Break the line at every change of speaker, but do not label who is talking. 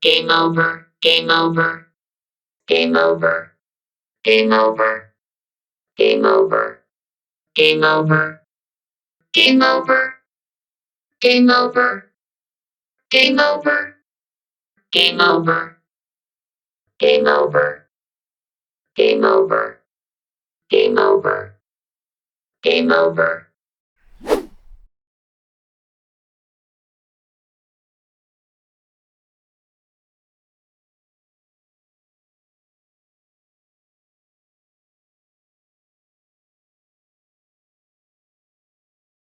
Game over. Game over. Game over. Game over. Game over. Game over. Game over. Game over. Game over. Game over. Game over. Game over. Game over. Game over.